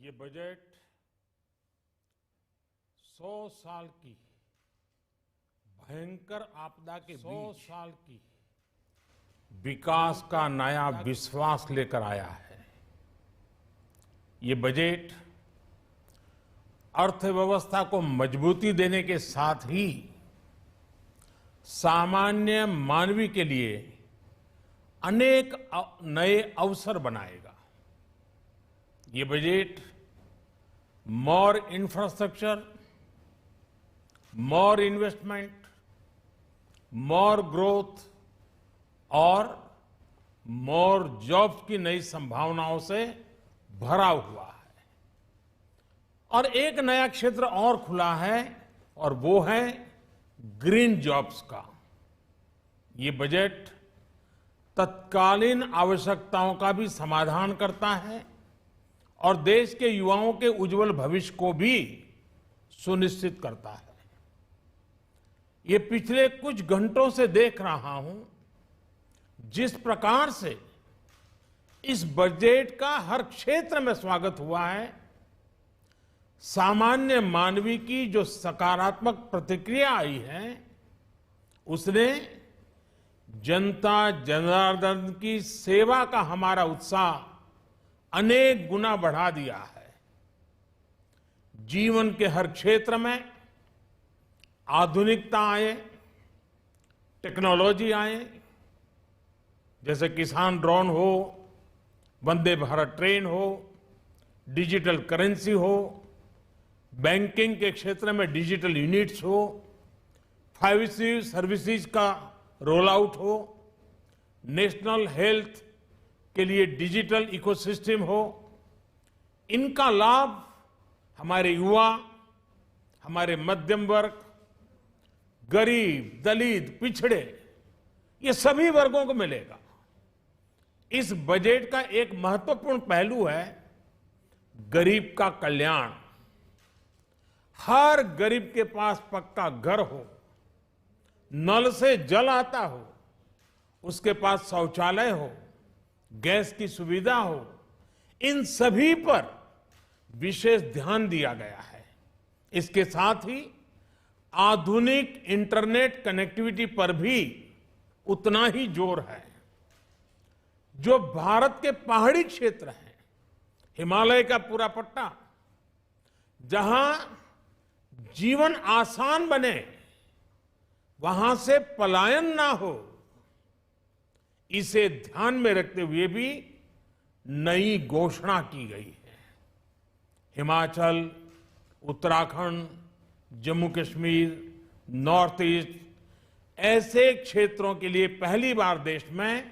ये बजट 100 साल की भयंकर आपदा के 100 साल की विकास का नया विश्वास लेकर आया है। ये बजट अर्थव्यवस्था को मजबूती देने के साथ ही सामान्य मानवी के लिए अनेक नए अवसर बनाएगा। ये बजट मोर इंफ्रास्ट्रक्चर, मोर इन्वेस्टमेंट, मोर ग्रोथ और मोर जॉब्स की नई संभावनाओं से भरा हुआ है। और एक नया क्षेत्र और खुला है और वो है ग्रीन जॉब्स का। ये बजट तत्कालीन आवश्यकताओं का भी समाधान करता है और देश के युवाओं के उज्जवल भविष्य को भी सुनिश्चित करता है। ये पिछले कुछ घंटों से देख रहा हूं जिस प्रकार से इस बजट का हर क्षेत्र में स्वागत हुआ है। सामान्य मानवी की जो सकारात्मक प्रतिक्रिया आई है उसने जनता जनार्दन की सेवा का हमारा उत्साह अनेक गुना बढ़ा दिया है। जीवन के हर क्षेत्र में आधुनिकता आए, टेक्नोलॉजी आए, जैसे किसान ड्रोन हो, वंदे भारत ट्रेन हो, डिजिटल करेंसी हो, बैंकिंग के क्षेत्र में डिजिटल यूनिट्स हो, 5G सर्विसेज का रोल आउट हो, नेशनल हेल्थ के लिए डिजिटल इकोसिस्टम हो। इनका लाभ हमारे युवा, हमारे मध्यम वर्ग, गरीब, दलित, पिछड़े, ये सभी वर्गों को मिलेगा। इस बजट का एक महत्वपूर्ण पहलू है गरीब का कल्याण। हर गरीब के पास पक्का घर हो, नल से जल आता हो, उसके पास शौचालय हो, गैस की सुविधा हो, इन सभी पर विशेष ध्यान दिया गया है। इसके साथ ही आधुनिक इंटरनेट कनेक्टिविटी पर भी उतना ही जोर है। जो भारत के पहाड़ी क्षेत्र हैं, हिमालय का पूरा पट्टा, जहां जीवन आसान बने, वहां से पलायन ना हो, इसे ध्यान में रखते हुए भी नई घोषणा की गई है। हिमाचल, उत्तराखंड, जम्मू कश्मीर, नॉर्थ ईस्ट ऐसे क्षेत्रों के लिए पहली बार देश में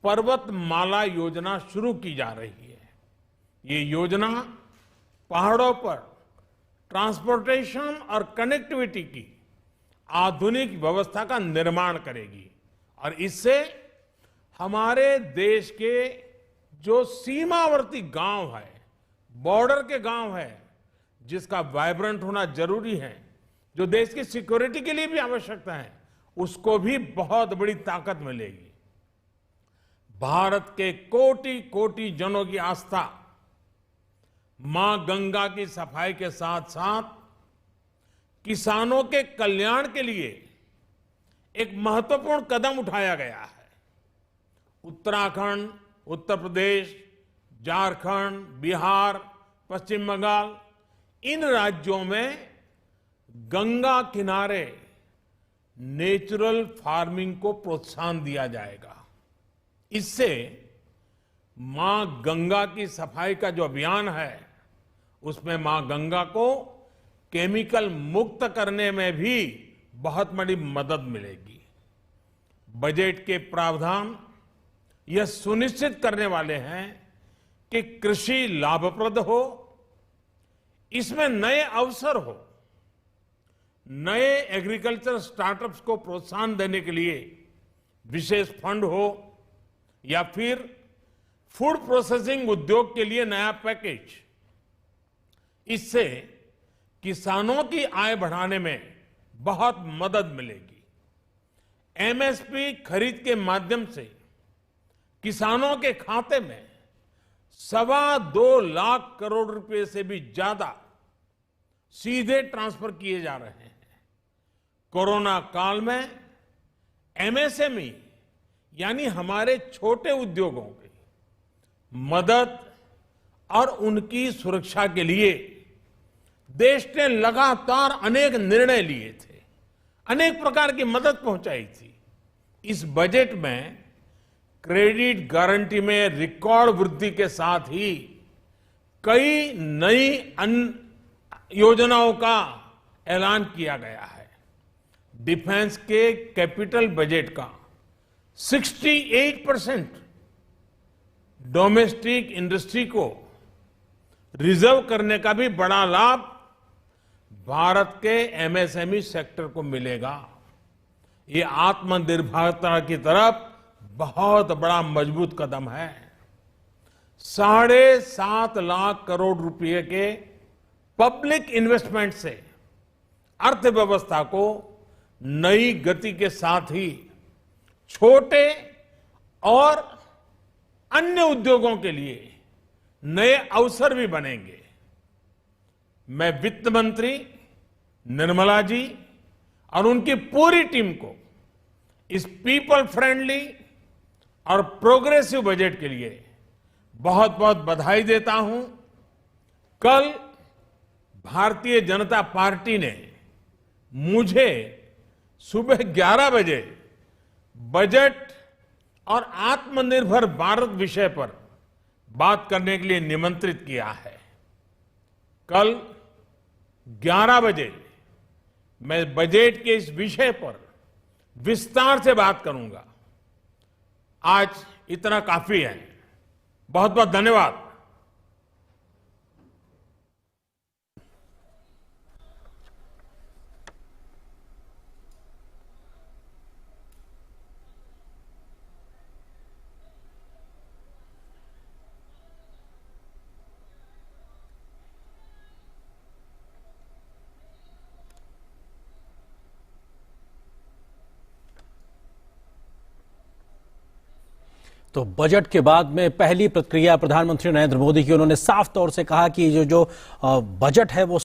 पर्वतमाला योजना शुरू की जा रही है। ये योजना पहाड़ों पर ट्रांसपोर्टेशन और कनेक्टिविटी की आधुनिक व्यवस्था का निर्माण करेगी और इससे हमारे देश के जो सीमावर्ती गांव है, बॉर्डर के गांव है, जिसका वाइब्रेंट होना जरूरी है, जो देश की सिक्योरिटी के लिए भी आवश्यकता है, उसको भी बहुत बड़ी ताकत मिलेगी। भारत के कोटि कोटि जनों की आस्था मां गंगा की सफाई के साथ साथ किसानों के कल्याण के लिए एक महत्वपूर्ण कदम उठाया गया है। उत्तराखंड, उत्तर प्रदेश, झारखंड, बिहार, पश्चिम बंगाल, इन राज्यों में गंगा किनारे नेचुरल फार्मिंग को प्रोत्साहन दिया जाएगा। इससे मां गंगा की सफाई का जो अभियान है, उसमें मां गंगा को केमिकल मुक्त करने में भी बहुत बड़ी मदद मिलेगी। बजट के प्रावधान यह सुनिश्चित करने वाले हैं कि कृषि लाभप्रद हो, इसमें नए अवसर हो, नए एग्रीकल्चर स्टार्टअप्स को प्रोत्साहन देने के लिए विशेष फंड हो या फिर फूड प्रोसेसिंग उद्योग के लिए नया पैकेज। इससे किसानों की आय बढ़ाने में बहुत मदद मिलेगी। एमएसपी खरीद के माध्यम से किसानों के खाते में 2.25 लाख करोड़ रुपए से भी ज्यादा सीधे ट्रांसफर किए जा रहे हैं। कोरोना काल में एमएसएमई यानी हमारे छोटे उद्योगों की मदद और उनकी सुरक्षा के लिए देश ने लगातार अनेक निर्णय लिए थे, अनेक प्रकार की मदद पहुंचाई थी। इस बजट में क्रेडिट गारंटी में रिकॉर्ड वृद्धि के साथ ही कई नई योजनाओं का ऐलान किया गया है। डिफेंस के कैपिटल बजट का 68% डोमेस्टिक इंडस्ट्री को रिजर्व करने का भी बड़ा लाभ भारत के एमएसएमई सेक्टर को मिलेगा। ये आत्मनिर्भरता की तरफ बहुत बड़ा मजबूत कदम है। 7.5 लाख करोड़ रुपए के पब्लिक इन्वेस्टमेंट से अर्थव्यवस्था को नई गति के साथ ही छोटे और अन्य उद्योगों के लिए नए अवसर भी बनेंगे। मैं वित्त मंत्री निर्मला जी और उनकी पूरी टीम को इस पीपल फ्रेंडली और प्रोग्रेसिव बजट के लिए बहुत बहुत बधाई देता हूं। कल भारतीय जनता पार्टी ने मुझे सुबह 11 बजे बजट और आत्मनिर्भर भारत विषय पर बात करने के लिए निमंत्रित किया है। कल 11 बजे मैं बजट के इस विषय पर विस्तार से बात करूंगा। आज इतना काफी है। बहुत बहुत धन्यवाद। तो बजट के बाद में पहली प्रतिक्रिया प्रधानमंत्री नरेंद्र मोदी की, उन्होंने साफ तौर से कहा कि जो बजट है वो